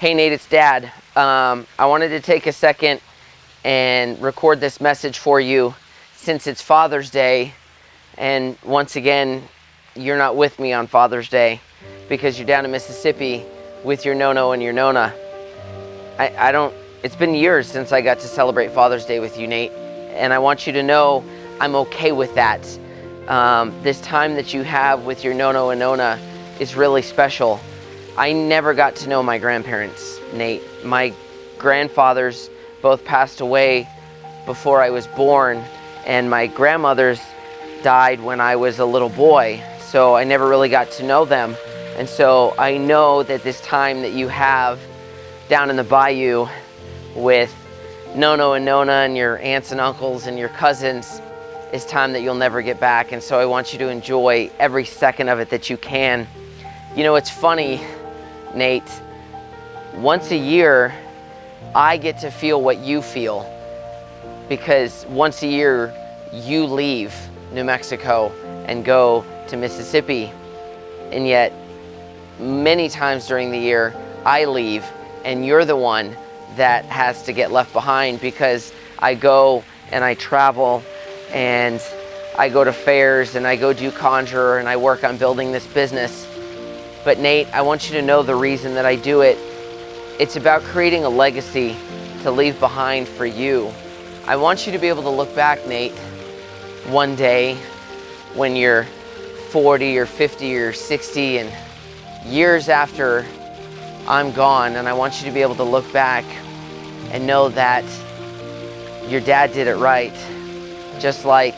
Hey Nate, it's Dad. I wanted to take a second and record this message for you since it's Father's Day, and once again, you're not with me on Father's Day because you're down in Mississippi with your Nono and your Nona. It's been years since I got to celebrate Father's Day with you, Nate, and I want you to know I'm okay with that. This time that you have with your Nono and Nona is really special. I never got to know my grandparents, Nate. My grandfathers both passed away before I was born, and my grandmothers died when I was a little boy, so I never really got to know them. And so I know that this time that you have down in the bayou with Nono and Nona and your aunts and uncles and your cousins is time that you'll never get back. And so I want you to enjoy every second of it that you can. You know, it's funny, Nate, once a year, I get to feel what you feel, because once a year, you leave New Mexico and go to Mississippi. And yet, many times during the year, I leave and you're the one that has to get left behind, because I go and I travel and I go to fairs and I go do Conjurer and I work on building this business. But Nate, I want you to know the reason that I do it. It's about creating a legacy to leave behind for you. I want you to be able to look back, Nate, one day when you're 40 or 50 or 60 and years after I'm gone, and I want you to be able to look back and know that your dad did it right, just like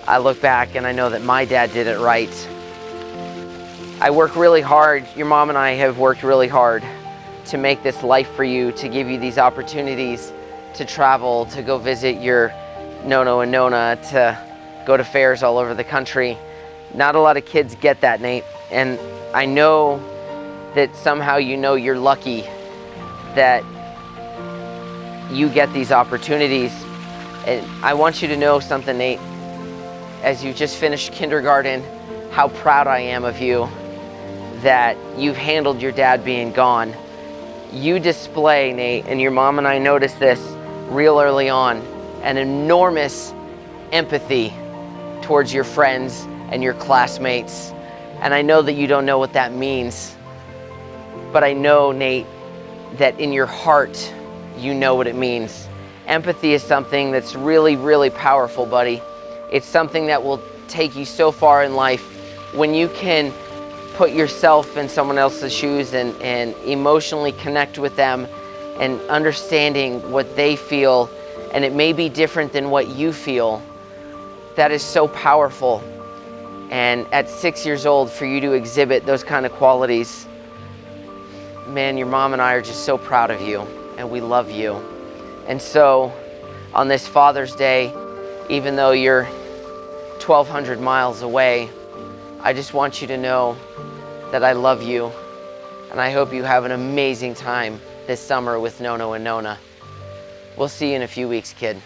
I look back and I know that my dad did it right. I work really hard, your mom and I have worked really hard to make this life for you, to give you these opportunities to travel, to go visit your Nono and Nona, to go to fairs all over the country. Not a lot of kids get that, Nate, and I know that somehow you know you're lucky that you get these opportunities. And I want you to know something, Nate, as you just finished kindergarten, how proud I am of you that you've handled your dad being gone. You display, Nate, and your mom and I noticed this real early on, an enormous empathy towards your friends and your classmates. And I know that you don't know what that means, but I know, Nate, that in your heart, you know what it means. Empathy is something that's really, really powerful, buddy. It's something that will take you so far in life when you can put yourself in someone else's shoes and emotionally connect with them and understanding what they feel, and it may be different than what you feel. That is so powerful. And at 6 years old, for you to exhibit those kind of qualities, man, your mom and I are just so proud of you, and we love you. And so on this Father's Day, even though you're 1,200 miles away, I just want you to know that I love you, and I hope you have an amazing time this summer with Nono and Nona. We'll see you in a few weeks, kid.